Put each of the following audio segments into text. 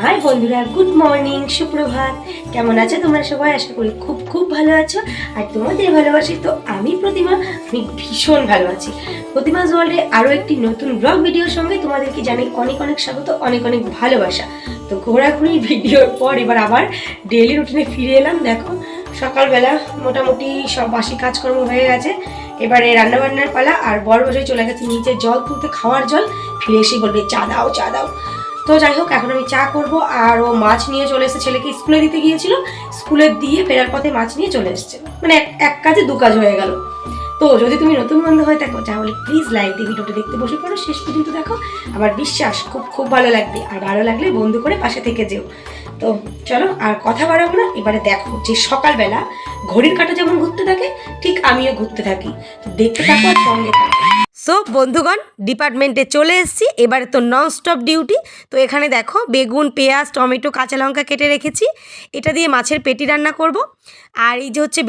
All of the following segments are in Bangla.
হাই বন্ধুরা, গুড মর্নিং, সুপ্রভাত। কেমন আছো তোমরা সবাই? আশা করি খুব খুব ভালো আছো। আর তোমাদের ভালোবাসি তো আমি প্রতিমা, আমি ভীষণ ভালো আছি। প্রতিমাস ওয়ার্ল্ডে আরও একটি নতুন ব্লগ ভিডিওর সঙ্গে তোমাদেরকে জানাই অনেক অনেক স্বাগত, অনেক অনেক ভালোবাসা। তো ঘোরাঘুরি ভিডিওর পর এবার আবার ডেইলি রুটিনে ফিরে এলাম। দেখো সকালবেলা মোটামুটি সব বাসি কাজকর্ম হয়ে গেছে, এবারে রান্নাবান্নার পালা। আর বড় বসে চলে গেছে নিচে জল তুলতে, খাওয়ার জল। ফিরে এসে বলবে চা দাও চা দাও। তো যাই হোক, এখন আমি চা করব। আর ও মাছ নিয়ে চলে এসেছে, ছেলেকে স্কুলে দিতে গিয়েছিল, স্কুলে দিয়ে ফেরার পথে মাছ নিয়ে চলে এসছে। মানে এক কাজে দু কাজ হয়ে গেল। তো যদি তুমি নতুন বন্ধু হয়ে থাকো তাহলে প্লিজ লাইক দিয়ে ভিডিওটা দেখতে বসে পড়ো, শেষ পর্যন্ত দেখো। আমার বিশ্বাস খুব খুব ভালো লাগবে। আর ভালো লাগলে বন্ধু করে পাশে থেকে যেও। তো চলো আর কথা বাড়াবো না, এবারে দেখো যে সকালবেলা ঘড়ির কাঁটা যেমন ঘুরতে থাকে ঠিক আমিও ঘুরতে থাকি। তো দেখতে থাকো আর সঙ্গে থাকো। সো বন্ধুগণ, ডিপার্টমেন্টে চলে এসেছি, এবারে তো নন স্টপ ডিউটি। তো এখানে দেখো বেগুন, পেঁয়াজ, টমেটো, কাঁচা লঙ্কা কেটে রেখেছি। এটা দিয়ে মাছের পেটি রান্না করব। আর এই যে হচ্ছে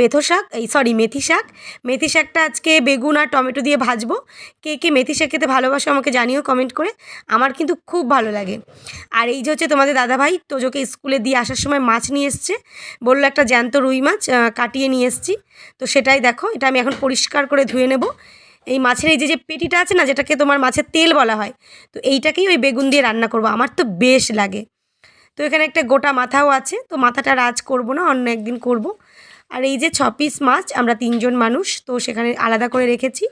মেথি শাক। মেথি শাকটা আজকে বেগুন আর টমেটো দিয়ে ভাজবো। কে কে মেথি শাক খেতে ভালোবাসো আমাকে জানিও কমেন্ট করে, আমার কিন্তু খুব ভালো লাগে। আর এই যে হচ্ছে তোমাদের দাদাভাই তোজোকে স্কুলে দিয়ে আসার সময় মাছ নিয়ে এসছে, বললো একটা জ্যান্ত রুই মাছ কাটিয়ে নিয়ে এসছি। তো সেটাই দেখো, এটা আমি এখন পরিষ্কার করে ধুয়ে নেব। এই মাছের এই যে পেটিটা আছে না, যেটাকে তোমার মাছের তেল বলা হয়, তো এইটাকেই ওই বেগুন দিয়ে রান্না করব। আমার তো বেশ লাগে। তো এখানে একটা গোটা মাথাও আছে, তো মাথাটা আজ করব না, অন্য একদিন করব। আর এই যে 6 পিস মাছ, আমরা 3 জন মানুষ, তো সেখানে আলাদা করে রেখেছি।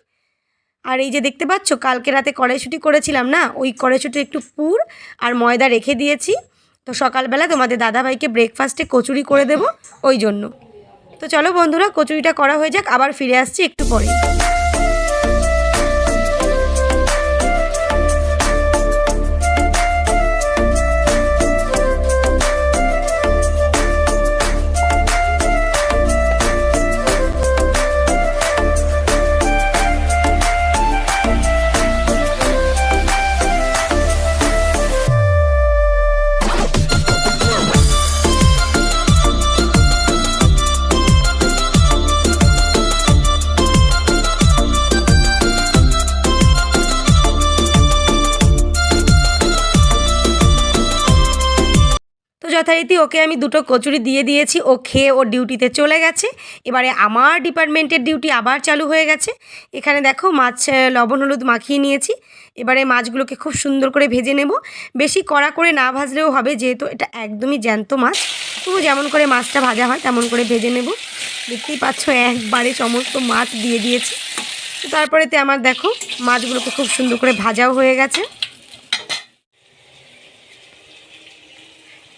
আর এই যে দেখতে পাচ্ছ কালকে রাতে কড়াইশুঁটি করেছিলাম না, ওই কড়াইশুঁটির একটু পুর আর ময়দা রেখে দিয়েছি। তো সকালবেলা তোমাদের দাদাভাইকে ব্রেকফাস্টে কচুরি করে দেব ওই জন্য। তো চলো বন্ধুরা, কচুরিটা করা হয়ে যাক, আবার ফিরে আসছি একটু পরে। যথারীতি ওকে আমি 2টো কচুরি দিয়ে দিয়েছি, ও খেয়ে ওর ডিউটিতে চলে গেছে। এবারে আমার ডিপার্টমেন্টের ডিউটি আবার চালু হয়ে গেছে। এখানে দেখো মাছ লবণ হলুদ মাখিয়ে নিয়েছি। এবারে মাছগুলোকে খুব সুন্দর করে ভেজে নেব। বেশি কড়া করে না ভাজলেও হবে, যেহেতু এটা একদমই জ্যান্ত মাছ। তো যেমন করে মাছটা ভাজা হয় তেমন করে ভেজে নেব। দেখতেই পাচ্ছ একবারে সমস্ত মাছ দিয়ে দিয়েছি। তো তারপরেতে আমার দেখো মাছগুলোকে খুব সুন্দর করে ভাজাও হয়ে গেছে।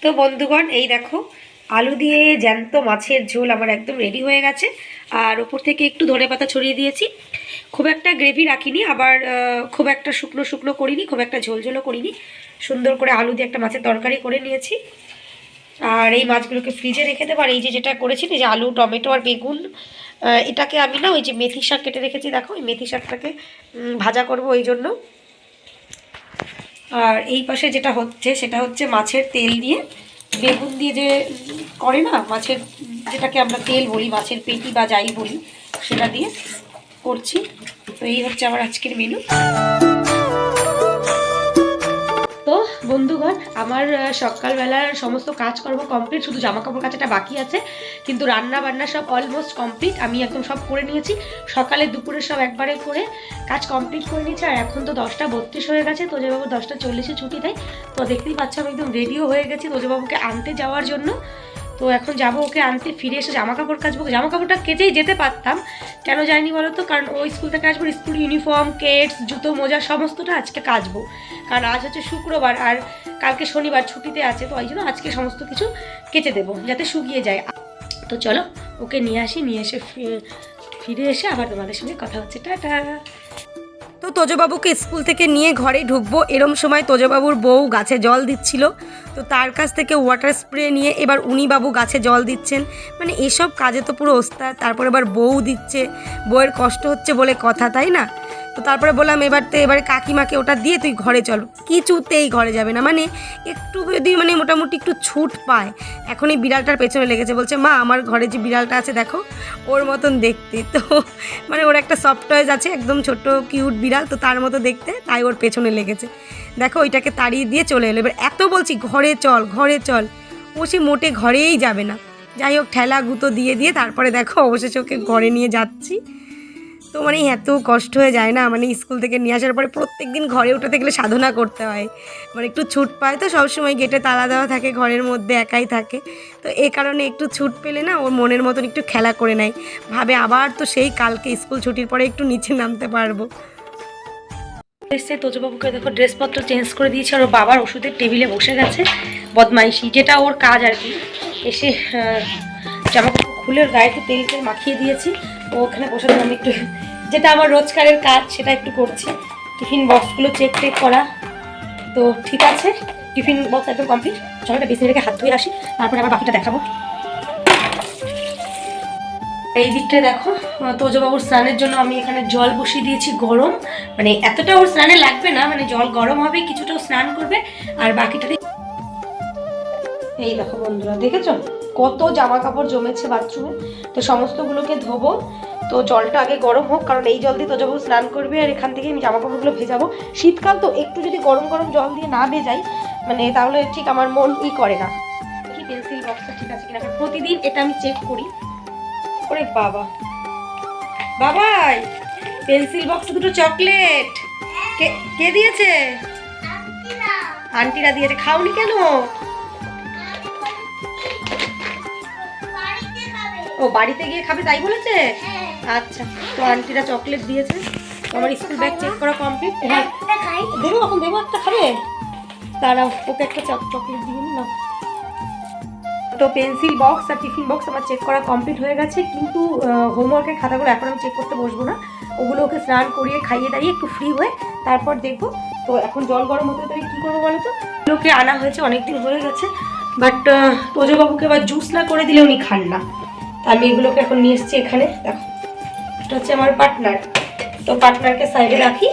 তো বন্ধুগণ, এই দেখো আলু দিয়ে জ্যান্ত মাছের ঝোল আমার একদম রেডি হয়ে গেছে। আর ওপর থেকে একটু ধনেপাতা ছড়িয়ে দিয়েছি। খুব একটা গ্রেভি রাখিনি, আবার খুব একটা শুকনো শুকনো করিনি, খুব একটা ঝোলঝোলও করিনি। সুন্দর করে আলু দিয়ে একটা মাছের তরকারি করে নিয়েছি। আর এই মাছগুলোকে ফ্রিজে রেখে দেবো। আর এই যে যেটা করেছি, যে আলু টমেটো আর বেগুন, এটাকে আমি না ওই যে মেথি শাক কেটে রেখেছি, দেখো এই মেথি শাকটাকে ভাজা করব ওই জন্য। আর এই পাশে যেটা হচ্ছে সেটা হচ্ছে মাছের তেল দিয়ে বেগুন দিয়ে যে করে না মাছের, যেটাকে আমরা তেল বলি, মাছের পেটি বা যাই বলি, সেটা দিয়ে করছি। তো এই হচ্ছে আমার আজকের মেনু। তো বন্ধুগণ, আমার সকালবেলার সমস্ত কাজকর্ম কমপ্লিট, শুধু জামাকাপড় কাচাটা বাকি আছে। কিন্তু রান্না বান্না সব অলমোস্ট কমপ্লিট, আমি একদম সব করে নিয়েছি। সকালে দুপুরে সব একবারে করে কাজ কমপ্লিট করে নিয়েছি। আর এখন তো 10টা 32 হয়ে গেছে, তোজবাবু 10টা 40-এ ছুটি দেয়। তো দেখতেই পাচ্ছ আমি একদম রেডিও হয়ে গেছি তোজবাবুকে আনতে যাওয়ার জন্য। তো এখন যাবো ওকে আনতে, ফিরে এসে জামাকাপড় কাচবো। জামাকাপড়টা কেচেই যেতে পারতাম, কেন যাইনি বলো তো, কারণ ওই স্কুল থেকে আসবো, স্কুল ইউনিফর্ম, কেটস, জুতো, মোজা সমস্তটা আজকে কাচবো। কারণ আজ হচ্ছে শুক্রবার আর কালকে শনিবার ছুটিতে আছে, তো ওই জন্য আজকে সমস্ত কিছু কেচে দেবো যাতে শুকিয়ে যায়। তো চলো ওকে নিয়ে আসি, নিয়ে এসে ফিরে এসে আবার তোমাদের সঙ্গে কথা হচ্ছে। টাটা। তো তোজবাবুকে স্কুল থেকে নিয়ে ঘরে ঢুকবো, এরম সময় তোজবাবুর বউ গাছে জল দিচ্ছিল। তো তার কাছ থেকে ওয়াটার স্প্রে নিয়ে এবার উনি বাবু গাছে জল দিচ্ছেন। মানে এসব কাজে তো পুরো ওস্তাদ। তারপর এবার বউ দিচ্ছে, বউয়ের কষ্ট হচ্ছে বলে কথা, তাই না? তো তারপরে বললাম এবারে কাকিমাকে ওটা দিয়ে তুই ঘরে চল। কিছুতেই ঘরে যাবে না, মানে একটু যদি মোটামুটি একটু ছুট পায়, এখন এই বিড়ালটার পেছনে লেগেছে। বলছে মা আমার ঘরে যে বিড়ালটা আছে দেখো ওর মতন দেখতে। তো ওর একটা সফট টয়েজ আছে, একদম ছোট্ট কিউট বিড়াল, তো তার মতো দেখতে, তাই ওর পেছনে লেগেছে। দেখো ওইটাকে তাড়িয়ে দিয়ে চলে এলো। এবার এত বলছি ঘরে চল ঘরে চল, ও সে মোটে ঘরেই যাবে না। যাই হোক ঠেলা গুঁতো দিয়ে দিয়ে তারপরে দেখো অবশেষে ওকে ঘরে নিয়ে যাচ্ছি। তো মানে এত কষ্ট হয়ে যায় না, মানে স্কুল থেকে নিয়ে আসার পরে প্রত্যেক দিন ঘরে উঠাতে গেলে সাধনা করতে হয়, মানে একটু ছুট পায় তো, সবসময় গেটে তালা দেওয়া থাকে, ঘরের মধ্যে একাই থাকে, তো এই কারণে একটু ছুট পেলে না ওর মনের মতন একটু খেলা করে নেয়, ভাবে আবার তো সেই কালকে স্কুল ছুটির পরে একটু নিচে নামতে পারবো। এসে তোজবাবুকে দেখো ড্রেসপত্র চেঞ্জ করে দিয়েছে, আর ওর বাবার ওষুধের টেবিলে বসে গেছে বদমাইশি, যেটা ওর কাজ আর কি। এসে জামা কাপড় খুলে ওর গায়ে একটু তেল তেল মাখিয়ে দিয়েছি, ও ওখানে বসে আমি একটু যেটা আমার রোজকারের কাজ সেটা একটু করছি। টিফিন বক্সগুলো চেক টেক করা, তো ঠিক আছে টিফিন বক্স একদম কমপ্লিট। চলো একটা বেসিন রেখে হাত ধুয়ে আসি, তারপরে আবার বাকিটা দেখাবো। এই দিকটায় দেখো তোজবাবুর স্নানের জন্য আমি এখানে জল বসিয়ে দিয়েছি গরম, মানে এতটা ওর স্নানে লাগবে না, মানে জল গরম হবে কিছুটা স্নান করবে আর বাকিটা। এই দেখো বন্ধুরা দেখেছো কত জামা কাপড় জমেছে বাথরুমে, তো সমস্তগুলোকে ধোবো। তো জলটা আগে গরম হোক, কারণ এই জল দিয়ে তোজবাবু স্নান করবে আর এখান থেকে আমি জামা কাপড়গুলো ভেজাবো। শীতকাল তো একটু যদি গরম গরম জল দিয়ে না ভেজাই মানে তাহলে ঠিক আমার মন করে না। কি পেন্সিল বক্সটা ঠিক আছে কিনা প্রতিদিন এটা আমি চেক করি। ওরে বাবা বাবাই, পেন্সিল বক্সে দুটো চকলেট কে দিয়েছে? আন্টিরা দিয়েছে। খাওনি কেন? ও বাড়িতে গিয়ে খাবে তাই বলেছে? আচ্ছা, তো আন্টিরা চকলেট দিয়েছে। আমার স্কুল ব্যাগ চেক করা কমপ্লিট। দেবো এখন, দেবো একটা খাবে, তারা ওকে একটা চকলেট দিয়ে না। তো পেন্সিল বক্স আর টিফিন বক্স আমার চেক করা কমপ্লিট হয়ে গেছে, কিন্তু হোমওয়ার্কের খাতাগুলো এখন আমি চেক করতে বসবো না, ওগুলো ওকে স্নান করিয়ে খাইয়ে দাঁড়িয়ে একটু ফ্রি হয়ে তারপর দেখবো। তো এখন জল গরম হতে তাই কী করবো বলো তো? ওকে আনা হয়েছে অনেকদিন হয়ে গেছে, বাট তোজবাবুকে আবার জুস না করে দিলে উনি খান না। আমি এগুলোকে এখন নিয়ে এসেছি এখানে, দেখো এটা হচ্ছে আমার পার্টনার, তো পার্টনারকে সাইডে রাখি।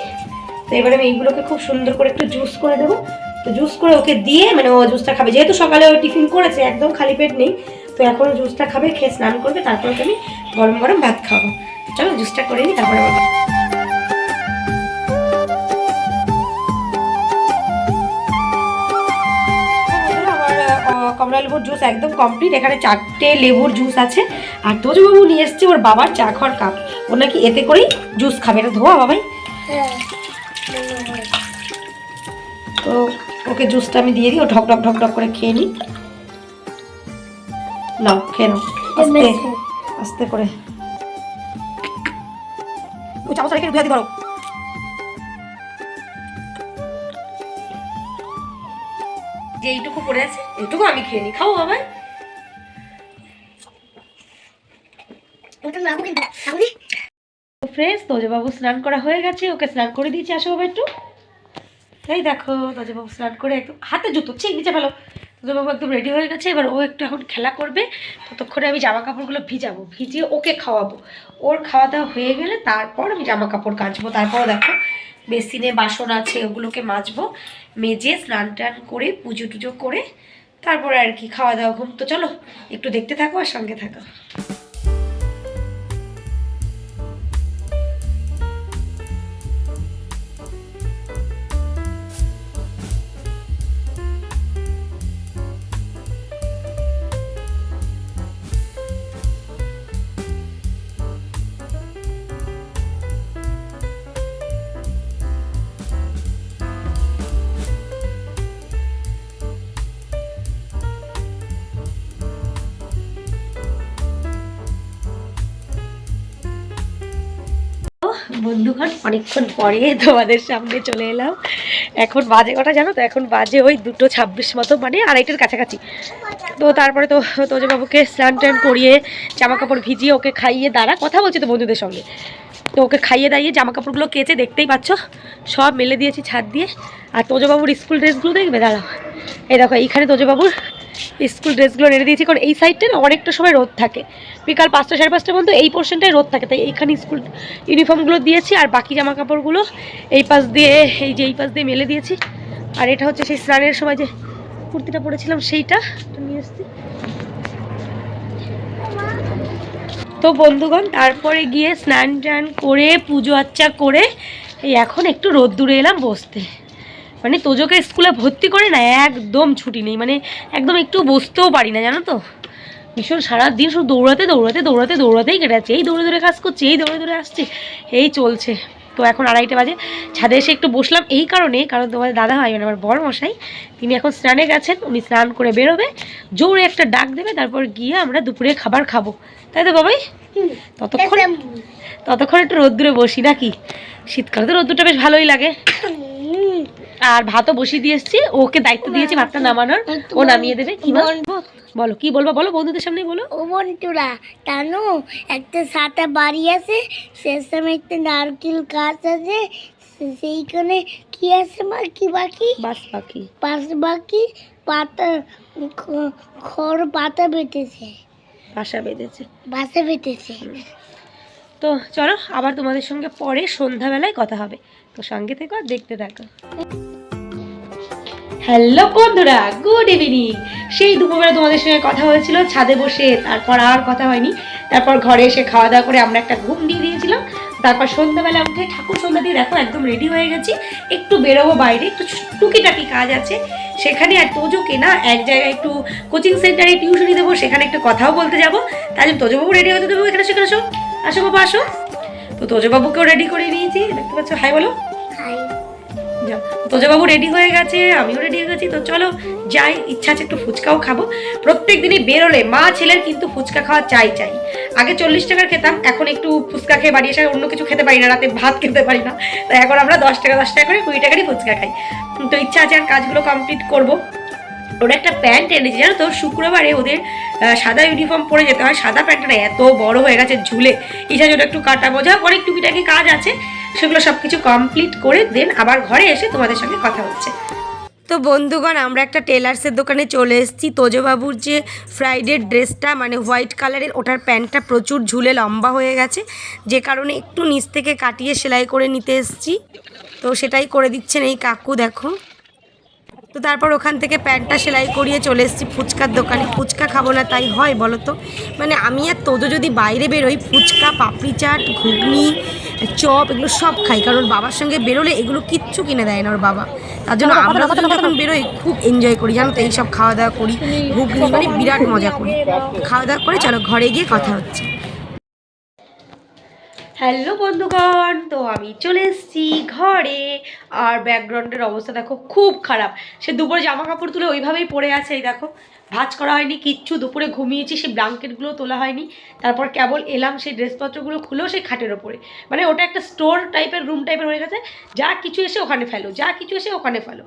তো এবারে আমি এইগুলোকে খুব সুন্দর করে একটু জুস করে দেবো। তো জুস করে ওকে দিয়ে মানে ও জুসটা খাবে, যেহেতু সকালে ও টিফিন করেছে একদম খালি পেট নেই, তো এখন জুসটা খাবে, খেয়ে স্নান করবে, তারপর ওকে আমি গরম গরম ভাত খাবো। চলো জুসটা করে নিই তারপরে আবার। কমলা লেবুর জুস একদম কমপ্লিট, এখানে 4টে লেবুর জুস আছে। আর তোজবাবু নিয়ে এসছে ওর বাবার চা খাওয়ার কাপ, ও নাকি এতে করেই জুস খাবে। এটা ধোয়া বাবাই। তো ওকে জুসটা আমি দিয়ে দিই, ও ঢক ঢক ঢক ঢক করে খেয়ে নিই। নাও খেয়ে নাও আস্তে আস্তে করে। ও চামচ রেখে ধুয়ে দি ধরো। যে এইটুকু পড়ে আছে এইটুকু আমি খেয়ে নিই, খাও বাবাই। ফ্রেশ তোজবাবু স্নান করা হয়ে গেছে, ওকে স্নান করে দিয়েছি। আসো বাবা একটু। এই দেখো তোজবাবু স্নান করে একদম হাতে জুতো ঠিক নিচে ফেলো। তোজবাবু একদম রেডি হয়ে গেছে, এবার ও একটু এখন খেলা করবে, ততক্ষণে আমি জামা কাপড়গুলো ভিজাবো, ভিজিয়ে ওকে খাওয়াবো। ওর খাওয়া দাওয়া হয়ে গেলে তারপর আমি জামা কাপড় কাচবো। তারপর দেখো বেসিনে বাসন আছে, ওগুলোকে মাজবো, মেজে স্নান টান করে পুজো টুজো করে তারপরে আর কি খাওয়া দাওয়া ঘুম। তো চলো একটু দেখতে থাকো আর সঙ্গে থাকো। বন্ধুগণ অনেকক্ষণ পরে তোমাদের সামনে চলে এলাম। এখন বাজে কটা জানো তো? এখন বাজে ওই 2:26 মতো, মানে 2:30টার কাছাকাছি। তো তারপরে তো তোজবাবুকে স্নান টান করিয়ে জামা কাপড় ভিজিয়ে ওকে খাইয়ে দাঁড়া কথা বলছি তো বন্ধুদের সঙ্গে, তো ওকে খাইয়ে দাঁড়িয়ে জামা কাপড়গুলো কেচে দেখতেই পাচ্ছ সব মেলে দিয়েছি ছাদ দিয়ে। আর তোজবাবুর স্কুল ড্রেসগুলো দেখবে, দাঁড়াও এই দেখো এইখানে তোজবাবুর স্কুল ড্রেসগুলো নেড়ে দিয়েছি, কারণ এই সাইডটা না অনেকটা সময় রোদ থাকে, বিকাল 5টা 5:30 পর্যন্ত এই পোর্শনটায় রোদ থাকে, তাই এইখানে স্কুল ইউনিফর্মগুলো দিয়েছি। আর বাকি জামা কাপড়গুলো এই পাশ দিয়ে এই পাশ দিয়ে মেলে দিয়েছি। আর এটা হচ্ছে সেই স্নানের সময় যে কুর্তিটা পরেছিলাম সেইটা নিয়ে এসেছি। তো বন্ধুগণ তারপরে গিয়ে স্নান টান করে পুজো আচ্চা করে এই এখন একটু রোদ্দুরে এলাম বসতে। মানে তোজোকে স্কুলে ভর্তি করে না একদম ছুটি নেই, মানে একদম একটু বসতেও পারি না জানো তো। ভীষণ সারাদিন শুধু দৌড়াতেই কেটেছে, এই দৌড়ে দৌড়ে কাজ করছে, এই দৌড়ে দৌড়ে আসছে, এই চলছে। তো এখন 2:30 বাজে, ছাদে এসে একটু বসলাম এই কারণ তোমাদের দাদা ভাই মানে আমার বড় মশাই তিনি এখন স্নানে গেছেন, উনি স্নান করে বেরোবে, জোরে একটা ডাক দেবে, তারপর গিয়ে আমরা দুপুরে খাবার খাবো, তাই তো বাবাই? ততক্ষণ একটু রোদ্দুরে বসি নাকি, শীতকালে তো রোদ্দুরটা বেশ ভালোই লাগে। আর ভাতও বসিয়ে দিয়ে এসছি, ওকে দায়িত্ব দিয়েছি ভাতটা নামানোর, ও নামিয়ে দেবে। কি বলো, কি বলবো বলো, বন্ধুদের সামনে বলো। ও বন্ধুরা জানো, একটা সাদা বাড়ি আছে, সেখানে একটা নারকেল গাছ আছে, সেইখানে কি আছে মা, কি পাখি? বাস পাখি পাতা, খড় পাতা বেঁধেছে, বাসা বেঁধেছে। তো চলো আবার তোমাদের সঙ্গে পরে সন্ধ্যাবেলায় কথা হবে, তো সঙ্গে থেকো আর দেখতে থাকো। হ্যালো বন্ধুরা, গুড ইভিনিং। সেই দুপুরবেলা তোমাদের সঙ্গে কথা হয়েছিল ছাদে বসে, তারপর আর কথা হয়নি। তারপর ঘরে এসে খাওয়া দাওয়া করে আমরা একটা ঘুম দিয়ে দিয়েছিলাম। তারপর সন্ধ্যাবেলা উঠে ঠাকুর সন্ধ্যা দিয়ে দেখো একদম রেডি হয়ে গেছি, একটু বেরোবো বাইরে, একটু টুকিটাকি কাজ আছে সেখানে। আর তোজোকে না এক জায়গায় একটু কোচিং সেন্টারে টিউশনি দেবো, সেখানে একটু কথাও বলতে যাবো, তাই জন্য তোজোবাবু রেডি হতে দেবো। এখানে সেখানে আসো বাবা আসো। তো তোজোবাবুকেও রেডি করে নিয়েছি, দেখতে পাচ্ছ, হাই বলো। তোজোবাবু রেডি হয়ে গেছে, আমিও রেডি হয়ে গেছি। তো চলো যাই, ইচ্ছা আছে একটু ফুচকাও খাবো। প্রত্যেক দিনই বেরোলে মা ছেলের কিন্তু ফুচকা খাওয়া চাই। আগে 40 টাকার খেতাম, এখন একটু ফুচকা খেয়ে বাড়ি এসে অন্য কিছু খেতে পারি না, রাতে ভাত খেতে পারি না, তাই এখন আমরা 10 টাকা করে 20 টাকারই ফুচকা খাই। তো ইচ্ছা আছে আর কাজগুলো কমপ্লিট করবো। ওরা একটা প্যান্ট এনেছে জানো তো, শুক্রবারে ওদের সাদা ইউনিফর্ম পরে যেতে হয়, সাদা প্যান্টটা এত বড় হয়ে গেছে ঝুলে, ইচ্ছা ওটা একটু কাটাবো, যা অনেক টুকিটাকি কাজ আছে, সেগুলো সব কিছু কমপ্লিট করে দেন আবার ঘরে এসে তোমাদের সঙ্গে কথা হচ্ছে। তো বন্ধুগণ, আমরা একটা টেলার্সের দোকানে চলে এসেছি। তোজোবাবুর যে ফ্রাইডে ড্রেসটা মানে হোয়াইট কালারের, ওটার প্যান্টটা প্রচুর ঝুলে লম্বা হয়ে গেছে, যে কারণে একটু নিচ থেকে কাটিয়ে সেলাই করে নিতে এসেছি। তো সেটাই করে দিচ্ছেন এই কাকু, দেখো। তো তারপর ওখান থেকে প্যান্টটা সেলাই করিয়ে চলে এসেছি ফুচকার দোকানে। ফুচকা খাবো না তাই হয় বলো তো? মানে আমি আর তোজো যদি বাইরে বেরোই, ফুচকা, পাপড়ি চাট, ঘুগনি, চপ এগুলো সব খাই, কারণ বাবার সঙ্গে বেরোলে এগুলো কিচ্ছু কিনে দেয় না ওর বাবা। তার জন্য আমরা যখন বেরোই খুব এনজয় করি জানো তো, এইসব খাওয়া দাওয়া করি, ঘুগনি মানে বিরাট মজা করি। খাওয়া দাওয়া করে চলো ঘরে গিয়ে কথা হচ্ছে। হ্যালো বন্ধুগণ, তো আমি চলে এসেছি ঘরে, আর ব্যাকগ্রাউন্ডের অবস্থা দেখো খুব খারাপ। সে দুপুরে জামা কাপড় তুলে ওইভাবেই পড়ে আছে, এই দেখো ভাঁজ করা হয়নি কিচ্ছু, দুপুরে ঘুমিয়েছি, সেই ব্ল্যাঙ্কেটগুলো তোলা হয়নি, তারপর কেবল এলাম সেই ড্রেসপত্রগুলো খুলেও সেই খাটের ওপরে, মানে ওটা একটা স্টোর টাইপের, রুম টাইপের হয়ে গেছে, যা কিছু এসে ওখানে ফেলো।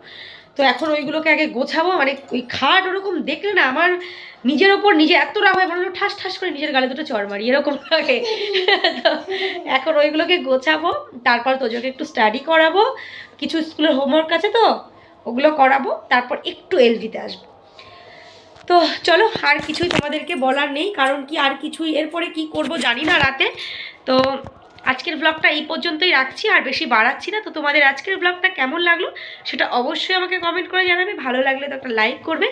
তো এখন ওইগুলোকে আগে গোছাবো, মানে ওই খাট ওরকম দেখলে না আমার নিজের ওপর নিজে এত রাগ হয়, মনে হলো ঠাস ঠাস করে নিজের গালে দুটো চড় মারি, এরকম লাগে। তো এখন ওইগুলোকে গোছাবো, তারপর তোজোকে একটু স্টাডি করাবো, কিছু স্কুলের হোমওয়ার্ক আছে তো ওগুলো করাবো, তারপর একটু এলভিতে আসবো। তো চলো, আর কিছুই তোমাদেরকে বলার নেই, কারণ কি আর কিছুই এরপরে কি করব জানি না রাতে। তো আজকের ব্লগটা এই পর্যন্তই রাখছি, আর বেশি বাড়াচ্ছি না। তো তোমাদের আজকের ব্লগটা কেমন লাগলো সেটা অবশ্যই আমাকে কমেন্ট করে জানাবে, ভালো লাগলে তো একটা লাইক করবে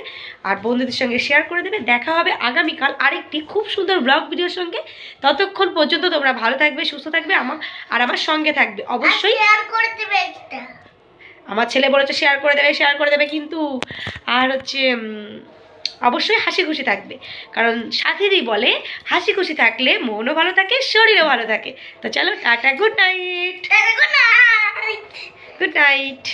আর বন্ধুদের সঙ্গে শেয়ার করে দেবে। দেখা হবে আগামীকাল আরেকটি খুব সুন্দর ব্লগ ভিডিওর সঙ্গে। ততক্ষণ পর্যন্ত তোমরা ভালো থাকবে, সুস্থ থাকবে, আমার সঙ্গে থাকবে অবশ্যই। শেয়ার করে দেবে একটা, আমার ছেলে বলেছে শেয়ার করে দেবে কিন্তু, আর হচ্ছে অবশ্যই হাসি খুশি থাকবে, কারণ সাথীরই বলে হাসি খুশি থাকলে মনও ভালো থাকে, শরীরও ভালো থাকে। তো চলো tata, good night. Good night. Good night.